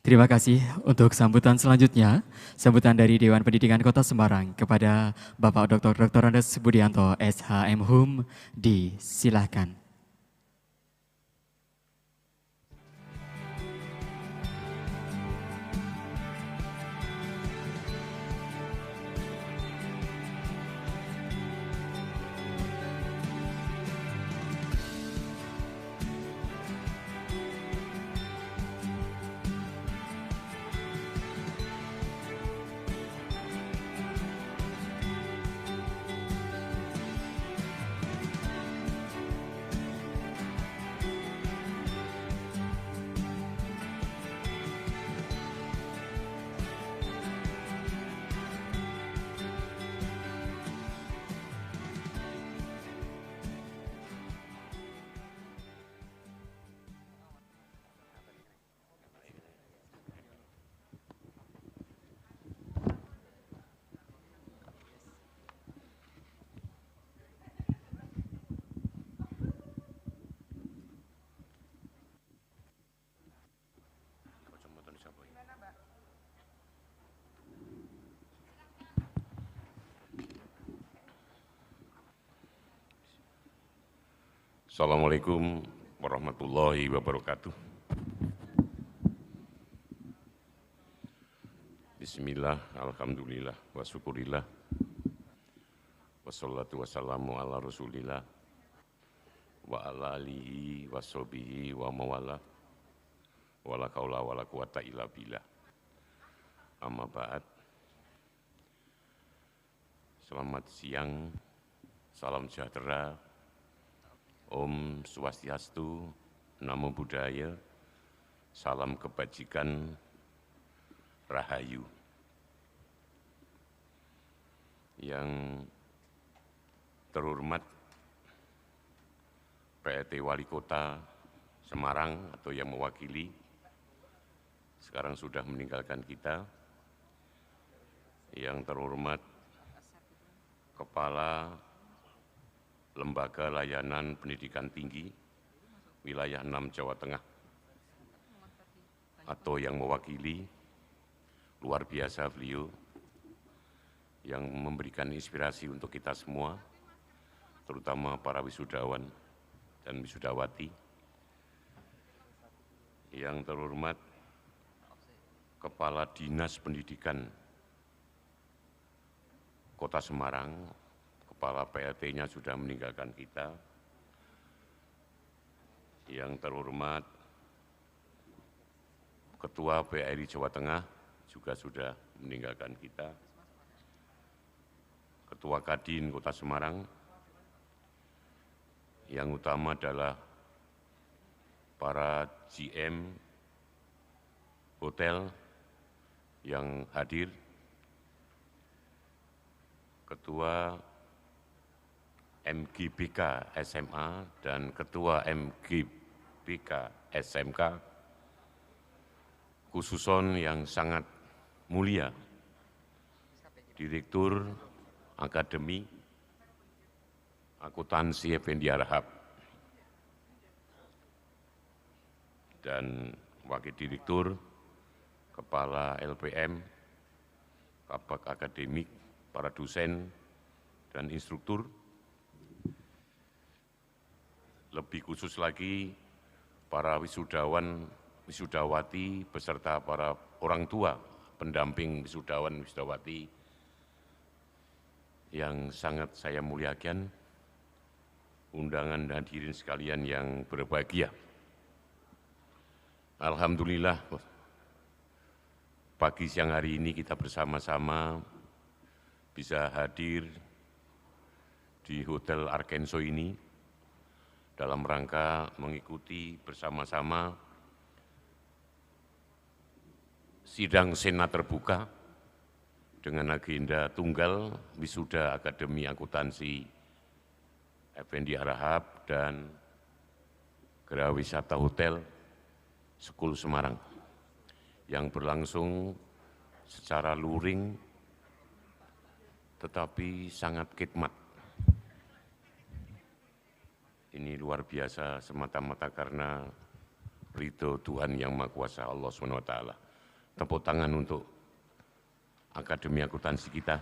Terima kasih untuk sambutan selanjutnya, sambutan dari Dewan Pendidikan Kota Semarang kepada Bapak Dr. Andes Budianto, SHM Hum, disilahkan. Assalamualaikum warahmatullahi wabarakatuh. Bismillah, alhamdulillah, wa syukurillah, wassalatu wassalamu ala rasulillah, wa ala alihi wa sahbihi wa mawala, wa la kaula wa la quwata illa billah. Amma ba'd. Selamat siang, salam sejahtera, Om Swastiastu, Namo Buddhaya, salam kebajikan, Rahayu. Yang terhormat PLT Wali Kota Semarang atau yang mewakili, sekarang sudah meninggalkan kita. Yang terhormat Kepala Lembaga Layanan Pendidikan Tinggi Wilayah 6 Jawa Tengah atau yang mewakili, luar biasa beliau yang memberikan inspirasi untuk kita semua, terutama para wisudawan dan wisudawati. Yang terhormat Kepala Dinas Pendidikan Kota Semarang, Kepala PLT-nya sudah meninggalkan kita. Yang terhormat Ketua PRI Jawa Tengah juga sudah meninggalkan kita. Ketua Kadin Kota Semarang, yang utama adalah para GM hotel yang hadir, Ketua MGBK SMA dan Ketua MGBK SMK, khususon yang sangat mulia, Direktur Akademi Akuntansi Effendi Harahap, dan Wakil Direktur, Kepala LPM, Kabak Akademik, para dosen dan instruktur. Lebih khusus lagi, para wisudawan, wisudawati, beserta para orang tua, pendamping wisudawan, wisudawati, yang sangat saya muliakan, undangan dan hadirin sekalian yang berbahagia. Alhamdulillah, pagi siang hari ini kita bersama-sama bisa hadir di Hotel Arkenso ini, dalam rangka mengikuti bersama-sama sidang Senat terbuka dengan agenda tunggal wisuda Akademi Akuntansi Effendi Harahap dan Geraha Wisata Hotel School Semarang yang berlangsung secara luring tetapi sangat khidmat. Ini luar biasa semata-mata karena ridho Tuhan Yang Maha Kuasa, Allah SWT. tepuk tangan untuk Akademi Akuntansi kita.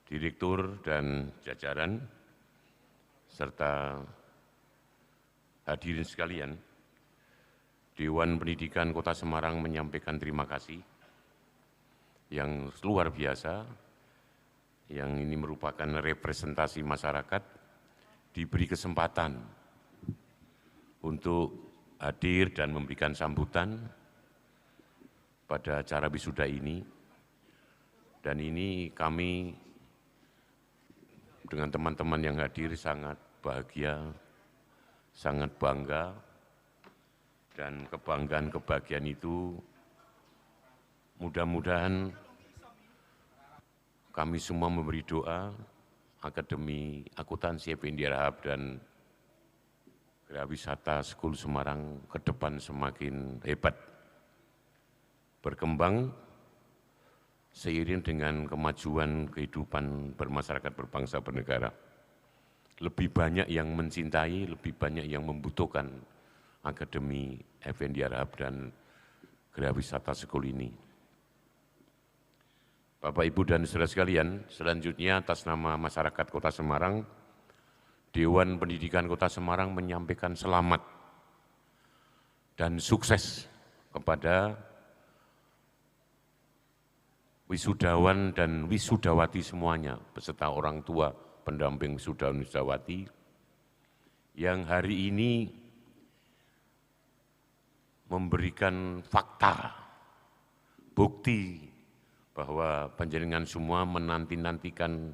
Direktur dan jajaran, serta hadirin sekalian, Dewan Pendidikan Kota Semarang menyampaikan terima kasih yang luar biasa, yang ini merupakan representasi masyarakat, diberi kesempatan untuk hadir dan memberikan sambutan pada acara wisuda ini. Dan ini kami dengan teman-teman yang hadir sangat bahagia, sangat bangga, dan kebahagiaan itu mudah-mudahan kami semua memberi doa Akademi Akuntansi Effendi Harahap dan Geraha School Semarang ke depan semakin hebat, berkembang seiring dengan kemajuan kehidupan bermasyarakat, berbangsa, bernegara. Lebih banyak yang mencintai, lebih banyak yang membutuhkan Akademi Effendi Harahap dan Geraha School ini. Bapak, Ibu, dan saudara sekalian, selanjutnya atas nama masyarakat Kota Semarang, Dewan Pendidikan Kota Semarang menyampaikan selamat dan sukses kepada wisudawan dan wisudawati semuanya, beserta orang tua, pendamping wisudawan wisudawati, yang hari ini memberikan fakta, bukti bahwa panjenengan semua menanti-nantikan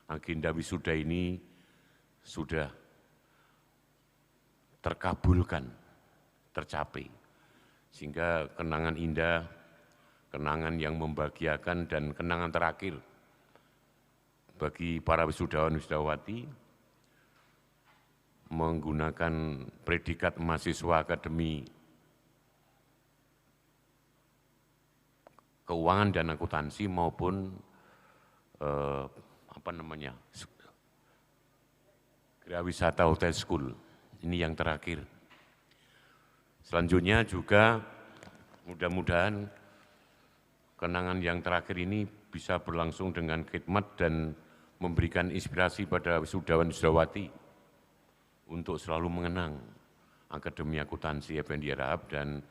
agenda wisuda ini sudah terkabulkan, tercapai, sehingga kenangan indah, kenangan yang membahagiakan, dan kenangan terakhir bagi para wisudawan wisudawati menggunakan predikat mahasiswa Akademi Keuangan dan Akuntansi maupun Geraha Wisata Hotel School. Ini yang terakhir. Selanjutnya juga mudah-mudahan kenangan yang terakhir ini bisa berlangsung dengan khidmat dan memberikan inspirasi pada wisudawan-wisudawati untuk selalu mengenang Akademi Akuntansi Effendi Harahap dan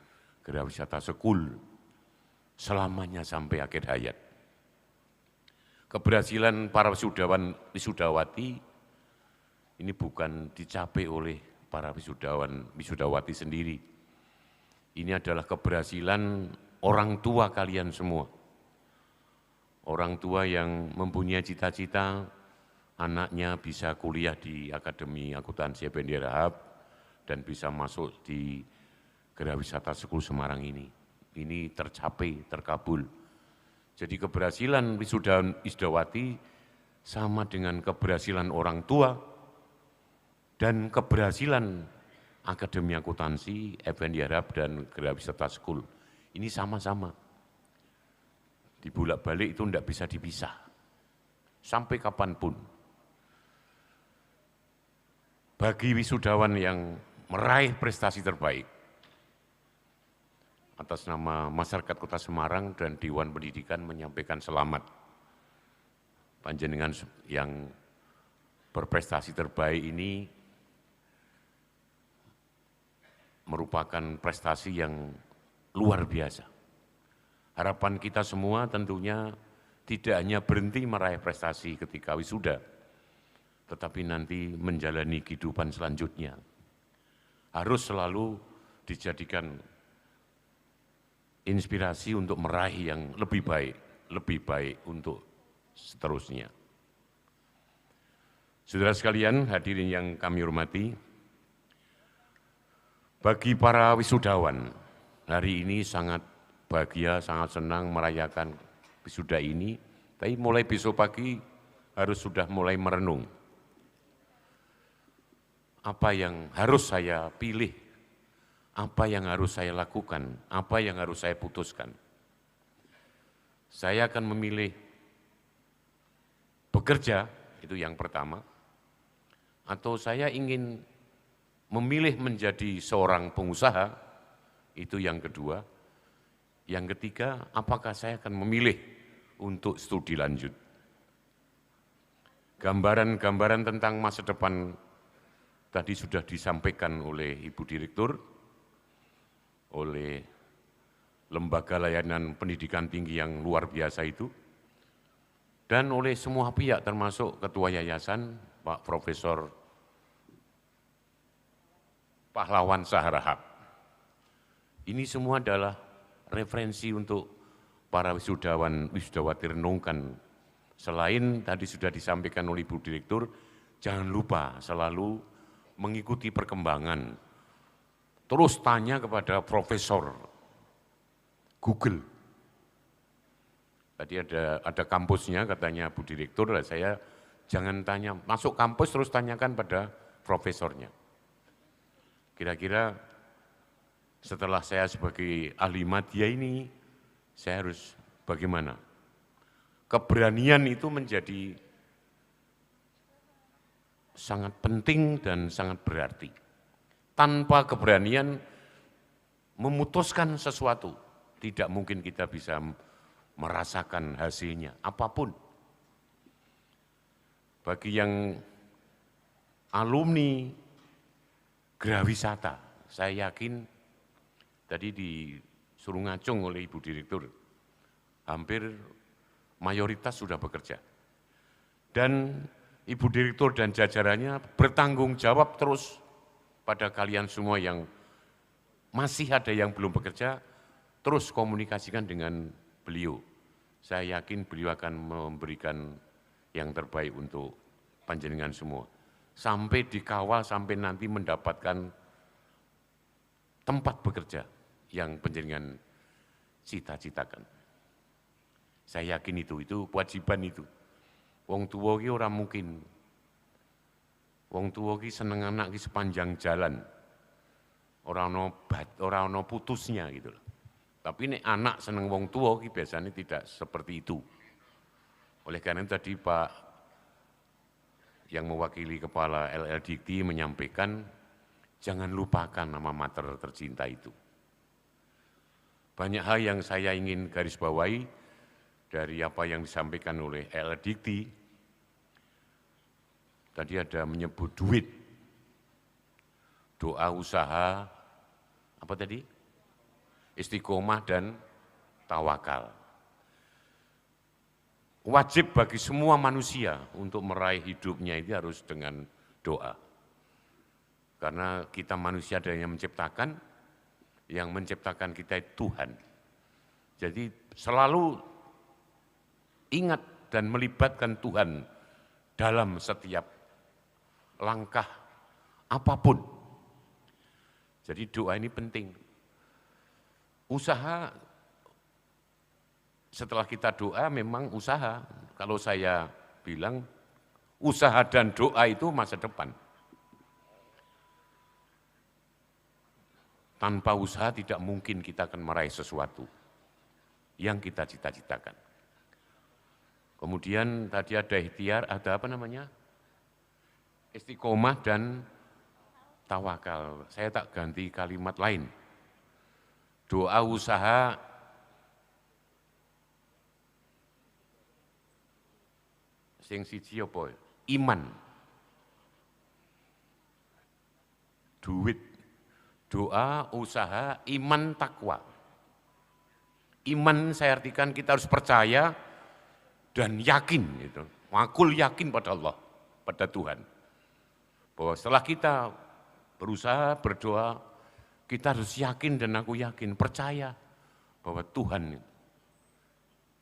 Geraha Wisata School selamanya sampai akhir hayat. Keberhasilan para wisudawan wisudawati ini bukan dicapai oleh para wisudawan wisudawati sendiri. Ini adalah keberhasilan orang tua kalian semua. Orang tua yang mempunyai cita-cita anaknya bisa kuliah di Akademi Akuntansi Effendi Harahap dan bisa masuk di Geraha Wisata School Semarang ini. Ini tercapai, terkabul. Jadi keberhasilan wisudawan wisudawati sama dengan keberhasilan orang tua dan keberhasilan Akademi Akuntansi Effendi Harahap dan Geraha Wisata School. Ini sama-sama. Dibulak-balik itu tidak bisa dipisah. Sampai kapanpun. Bagi wisudawan yang meraih prestasi terbaik, atas nama masyarakat Kota Semarang dan Dewan Pendidikan menyampaikan selamat. Panjenengan yang berprestasi terbaik ini merupakan prestasi yang luar biasa. Harapan kita semua tentunya tidak hanya berhenti meraih prestasi ketika wisuda, tetapi nanti menjalani kehidupan selanjutnya. Harus selalu dijadikan inspirasi untuk meraih yang lebih baik untuk seterusnya. Saudara sekalian, hadirin yang kami hormati, bagi para wisudawan, hari ini sangat bahagia, sangat senang merayakan wisuda ini, tapi mulai besok pagi harus sudah mulai merenung. Apa yang harus saya pilih? Apa yang harus saya lakukan, apa yang harus saya putuskan. Saya akan memilih bekerja, itu yang pertama, atau saya ingin memilih menjadi seorang pengusaha, itu yang kedua. Yang ketiga, apakah saya akan memilih untuk studi lanjut. Gambaran-gambaran tentang masa depan tadi sudah disampaikan oleh Ibu Direktur, oleh lembaga layanan pendidikan tinggi yang luar biasa itu, dan oleh semua pihak termasuk Ketua Yayasan, Pak Profesor Pahlawan Saharahap. Ini semua adalah referensi untuk para wisudawati renungkan. Selain tadi sudah disampaikan oleh Ibu Direktur, jangan lupa selalu mengikuti perkembangan. Terus tanya kepada Profesor Google. Tadi ada kampusnya katanya Bu Direktur, saya jangan tanya, masuk kampus terus tanyakan pada profesornya. Kira-kira setelah saya sebagai ahli media ini, saya harus bagaimana? Keberanian itu menjadi sangat penting dan sangat berarti. Tanpa keberanian memutuskan sesuatu, tidak mungkin kita bisa merasakan hasilnya, apapun. Bagi yang alumni Geraha Wisata, saya yakin tadi disuruh ngacung oleh Ibu Direktur, hampir mayoritas sudah bekerja. Dan Ibu Direktur dan jajarannya bertanggung jawab terus pada kalian semua yang masih ada yang belum bekerja, terus komunikasikan dengan beliau. Saya yakin beliau akan memberikan yang terbaik untuk panjenengan semua. Sampai dikawal, sampai nanti mendapatkan tempat bekerja yang panjenengan cita-citakan. Saya yakin itu kewajiban itu. Wong tua ki ora mungkin. Wong tua ki seneng anak ki sepanjang jalan. Ora ono putusnya gitu loh. Tapi nek anak seneng wong tua ki biasanya tidak seperti itu. Oleh karena itu tadi Pak yang mewakili Kepala LL Dikti menyampaikan, jangan lupakan nama mater tercinta itu. Banyak hal yang saya ingin garis bawahi dari apa yang disampaikan oleh LL Dikti. Tadi ada menyebut duit, doa, usaha, apa tadi? Istiqomah dan tawakal. Wajib bagi semua manusia untuk meraih hidupnya itu harus dengan doa. Karena kita manusia ada yang menciptakan kita itu Tuhan. Jadi selalu ingat dan melibatkan Tuhan dalam setiap langkah apapun. Jadi doa ini penting. Usaha, setelah kita doa memang usaha. Kalau saya bilang usaha dan doa itu masa depan. Tanpa usaha tidak mungkin kita akan meraih sesuatu yang kita cita-citakan. Kemudian tadi ada ikhtiar, ada apa namanya? Istiqomah dan tawakal. Saya tak ganti kalimat lain. Doa, usaha, sing siji apa? Iman. Duit. Doa, usaha, iman, takwa. Iman saya artikan kita harus percaya dan yakin. Gitu. Makul yakin pada Allah, pada Tuhan. Bahwa setelah kita berusaha, berdoa, kita harus yakin dan aku yakin, percaya bahwa Tuhan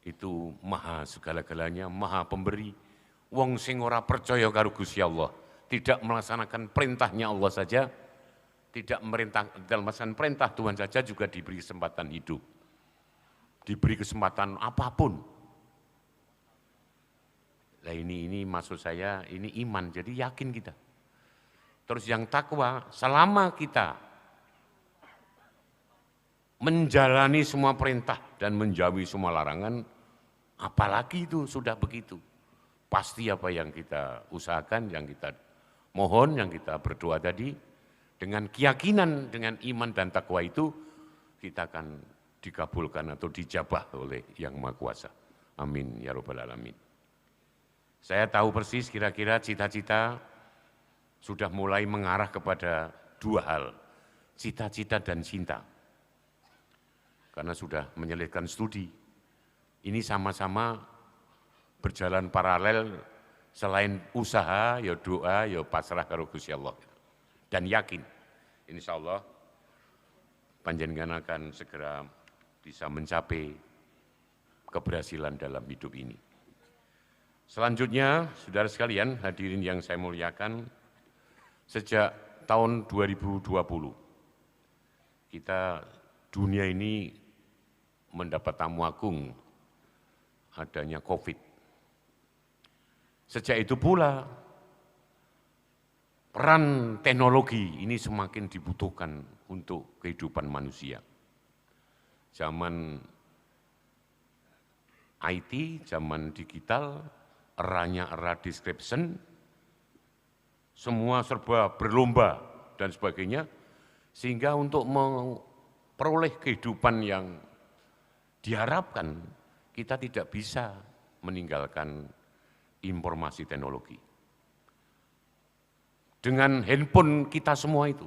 itu maha segala-galanya, maha pemberi. Wong sing ora percaya karo Gusti Allah, tidak melaksanakan perintahnya Allah saja, tidak melaksanakan perintah Tuhan saja juga diberi kesempatan hidup. Diberi kesempatan apapun. Nah ini maksud saya, ini iman, jadi yakin kita. Terus yang takwa, selama kita menjalani semua perintah dan menjauhi semua larangan, apalagi itu sudah begitu. Pasti apa yang kita usahakan, yang kita mohon, yang kita berdoa tadi, Dengan keyakinan, dengan iman dan takwa itu, kita akan dikabulkan atau dijabah oleh Yang Maha Kuasa. Amin ya Rabbal Alamin. Saya tahu persis kira-kira cita-cita sudah mulai mengarah kepada dua hal, cita-cita dan cinta. Karena sudah menyelesaikan studi, ini sama-sama berjalan paralel, selain usaha, ya doa, ya pasrah karo Gusti Allah. Dan yakin, insya Allah panjenengan akan segera bisa mencapai keberhasilan dalam hidup ini. Selanjutnya, saudara sekalian, hadirin yang saya muliakan, sejak tahun 2020, kita dunia ini mendapat tamu agung adanya COVID. Sejak itu pula, peran teknologi ini semakin dibutuhkan untuk kehidupan manusia. Zaman IT, zaman digital, eranya era description, semua serba berlomba dan sebagainya, sehingga untuk memperoleh kehidupan yang diharapkan, kita tidak bisa meninggalkan informasi teknologi. Dengan handphone kita semua itu,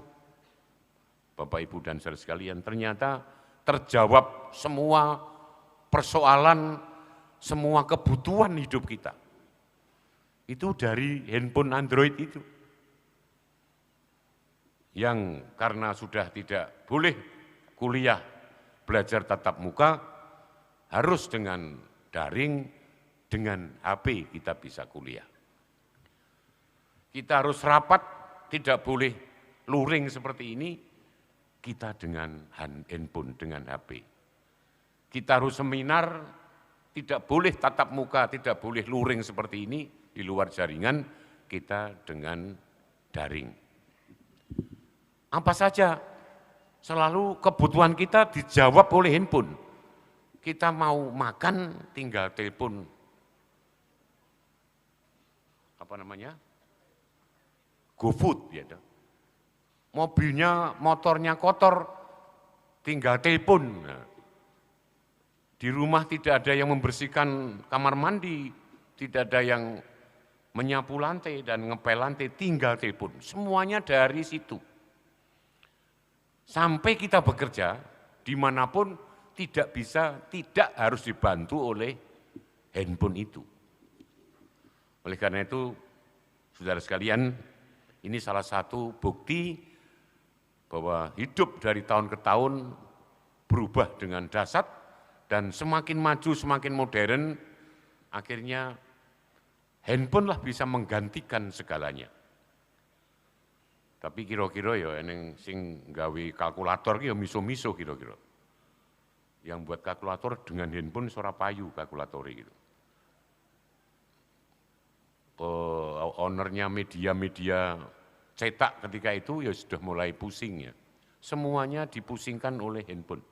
Bapak, Ibu, dan saudara sekalian, ternyata terjawab semua persoalan, semua kebutuhan hidup kita. Itu dari handphone Android itu. Yang karena sudah tidak boleh kuliah, belajar tatap muka, harus dengan daring, dengan HP kita bisa kuliah. Kita harus rapat, tidak boleh luring seperti ini, kita dengan handphone, dengan HP. Kita harus seminar, tidak boleh tatap muka, tidak boleh luring seperti ini, di luar jaringan, kita dengan daring. Apa saja, selalu kebutuhan kita dijawab oleh handphone. Kita mau makan, tinggal telepon, GoFood, ya. Mobilnya, motornya kotor, tinggal telepon. Nah, di rumah tidak ada yang membersihkan kamar mandi, tidak ada yang menyapu lantai dan ngepel lantai, tinggal telepon. Semuanya dari situ. Sampai kita bekerja, dimanapun tidak harus dibantu oleh handphone itu. Oleh karena itu, saudara sekalian, ini salah satu bukti bahwa hidup dari tahun ke tahun berubah dengan dahsyat dan semakin maju, semakin modern, akhirnya handphone lah bisa menggantikan segalanya. Tapi kira-kira ya eneng sing gawe kalkulator ki ya miso-miso kira-kira. Yang buat kalkulator dengan handphone ora payu kalkulator gitu. Ownernya media-media cetak ketika itu ya sudah mulai pusing ya. Semuanya dipusingkan oleh handphone.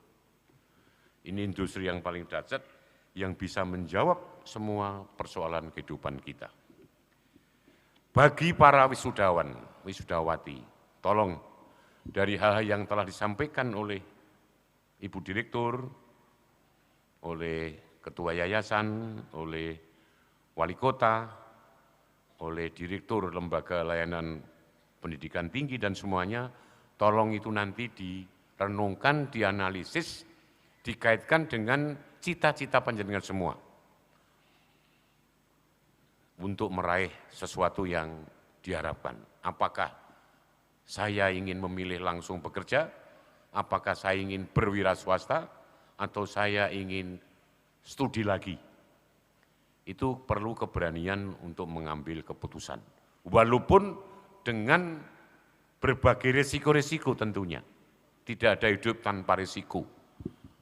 Ini industri yang paling dahsyat yang bisa menjawab semua persoalan kehidupan kita. Bagi para wisudawan, wisudawati, tolong dari hal-hal yang telah disampaikan oleh Ibu Direktur, oleh Ketua Yayasan, oleh Wali Kota, oleh Direktur Lembaga Layanan Pendidikan Tinggi dan semuanya, tolong itu nanti direnungkan, dianalisis, dikaitkan dengan cita-cita panjenengan semua untuk meraih sesuatu yang diharapkan. Apakah saya ingin memilih langsung bekerja, apakah saya ingin berwira swasta, atau saya ingin studi lagi. Itu perlu keberanian untuk mengambil keputusan. Walaupun dengan berbagai resiko-resiko tentunya. Tidak ada hidup tanpa resiko.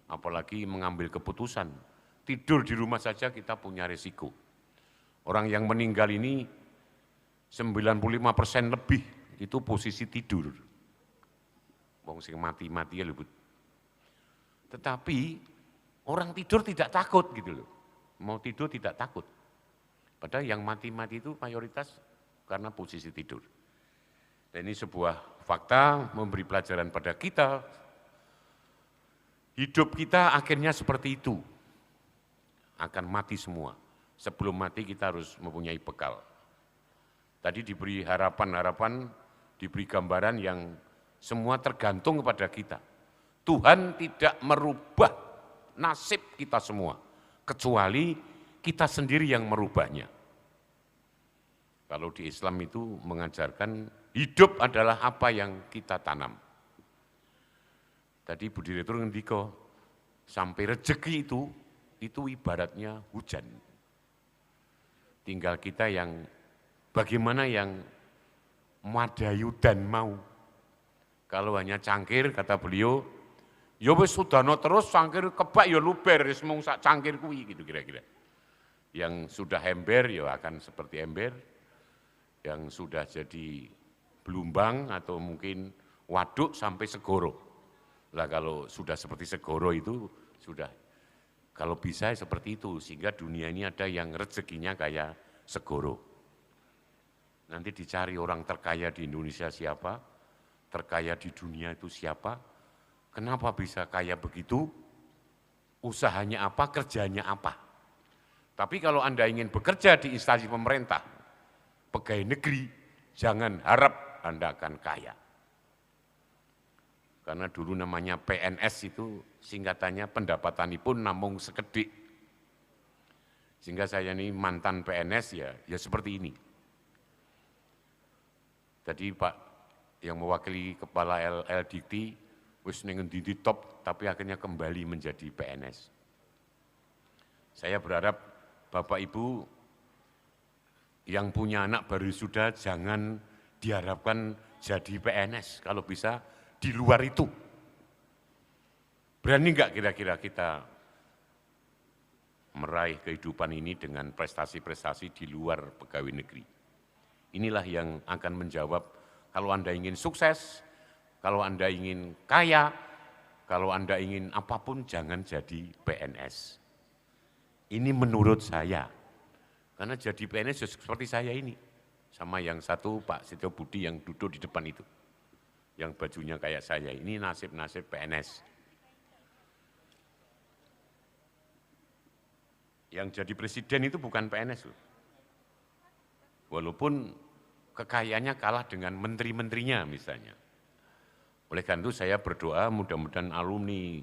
Apalagi mengambil keputusan. Tidur di rumah saja kita punya resiko. Orang yang meninggal ini 95% lebih itu posisi tidur. Wong sing mati-mati ya lho. Tetapi orang tidur tidak takut gitu loh. Mau tidur tidak takut. Padahal yang mati-mati itu mayoritas karena posisi tidur. Dan ini sebuah fakta memberi pelajaran pada kita, hidup kita akhirnya seperti itu, akan mati semua. Sebelum mati kita harus mempunyai bekal. Tadi diberi harapan-harapan, diberi gambaran yang semua tergantung kepada kita. Tuhan tidak merubah nasib kita semua, kecuali kita sendiri yang merubahnya. Kalau di Islam itu mengajarkan hidup adalah apa yang kita tanam. Tadi Bu Direktur ngendika, sampai rezeki itu ibaratnya hujan. Tinggal kita yang bagaimana yang madayu dan mau. Kalau hanya cangkir, kata beliau, ya wis sudana terus cangkir kebak ya luber, wis mung sak cangkir kuwi gitu kira-kira. Yang sudah ember ya akan seperti ember, yang sudah jadi belumbang atau mungkin waduk sampai segoro. Lah kalau sudah seperti segoro itu sudah, kalau bisa seperti itu, sehingga dunia ini ada yang rezekinya kayak segoro. Nanti dicari orang terkaya di Indonesia siapa, terkaya di dunia itu siapa, kenapa bisa kaya begitu, usahanya apa, kerjanya apa. Tapi kalau Anda ingin bekerja di instansi pemerintah, pegawai negeri, jangan harap Anda akan kaya. Karena dulu namanya PNS itu singkatannya pendapatanipun namung sekedik. Sehingga saya ini mantan PNS ya seperti ini. Tadi Pak yang mewakili kepala LDikti wis ning endi top tapi akhirnya kembali menjadi PNS. Saya berharap Bapak Ibu yang punya anak baru sudah jangan diharapkan jadi PNS, kalau bisa di luar itu. Berani enggak kira-kira kita meraih kehidupan ini dengan prestasi-prestasi di luar pegawai negeri? Inilah yang akan menjawab kalau Anda ingin sukses, kalau Anda ingin kaya, kalau Anda ingin apapun jangan jadi PNS. Ini menurut saya. Karena jadi PNS seperti saya ini. Sama yang satu Pak Setio Budi yang duduk di depan itu. Yang bajunya kayak saya, ini nasib-nasib PNS. Yang jadi presiden itu bukan PNS loh. Walaupun kekayaannya kalah dengan menteri-menterinya misalnya. Oleh karena itu saya berdoa mudah-mudahan alumni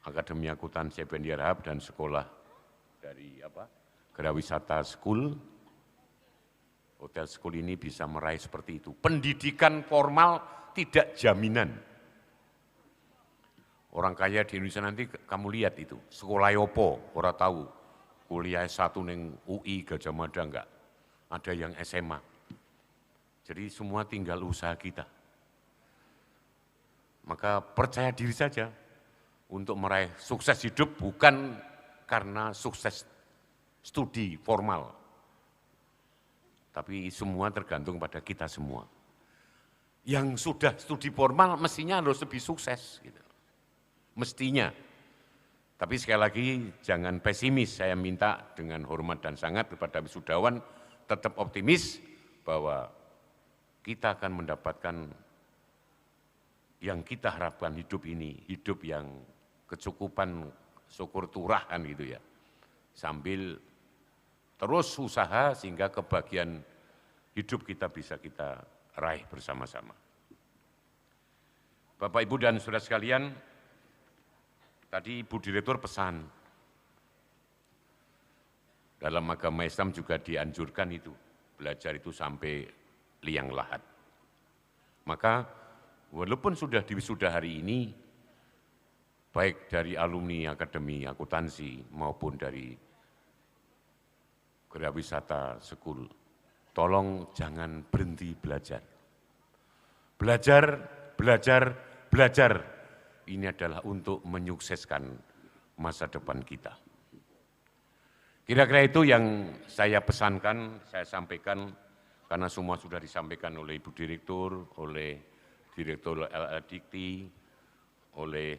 Akademi Akuntansi BNI Arhab dan sekolah dari Gerawisata School, Hotel School ini bisa meraih seperti itu. Pendidikan formal tidak jaminan. Orang kaya di Indonesia nanti kamu lihat itu, sekolah yopo, orang tahu, kuliah S1 neng UI Gajah Mada enggak, ada yang SMA. Jadi semua tinggal usaha kita. Maka percaya diri saja untuk meraih sukses hidup bukan karena sukses studi formal, tapi semua tergantung pada kita semua. Yang sudah studi formal mestinya harus lebih sukses, gitu. Mestinya. Tapi sekali lagi jangan pesimis, saya minta dengan hormat dan sangat kepada wisudawan tetap optimis bahwa kita akan mendapatkan yang kita harapkan hidup ini, hidup yang kecukupan, syukur turahan gitu ya. Sambil terus usaha sehingga kebahagiaan hidup kita bisa kita raih bersama-sama. Bapak, Ibu, dan saudara sekalian, tadi Ibu Direktur pesan, dalam agama Islam juga dianjurkan itu, belajar itu sampai liang lahat. Maka walaupun sudah diwisuda hari ini, baik dari alumni Akademi Akuntansi maupun dari Gerawisata School, tolong jangan berhenti belajar. Belajar, belajar, belajar. Ini adalah untuk menyukseskan masa depan kita. Kira-kira itu yang saya pesankan, saya sampaikan, karena semua sudah disampaikan oleh Ibu Direktur, oleh Direktur LLDikti, oleh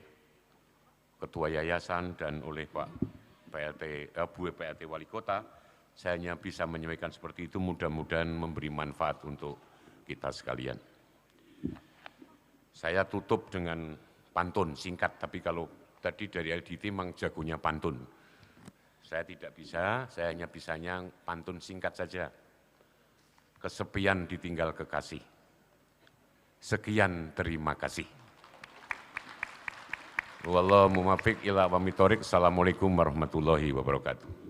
Ketua Yayasan, dan oleh Pak Bu PLT Wali Kota. Saya hanya bisa menyampaikan seperti itu, mudah-mudahan memberi manfaat untuk kita sekalian. Saya tutup dengan pantun singkat, tapi kalau tadi dari LDT memang jagonya pantun. Saya tidak bisa, saya hanya bisanya pantun singkat saja. Kesepian ditinggal kekasih. Sekian, terima kasih. Wallahu muwaffiq ila aqwamit thoriq. Assalamualaikum warahmatullahi wabarakatuh.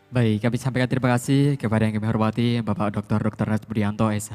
Baik, kami sampaikan terima kasih kepada yang kami hormati Bapak Dr. Ras Budianto, SH.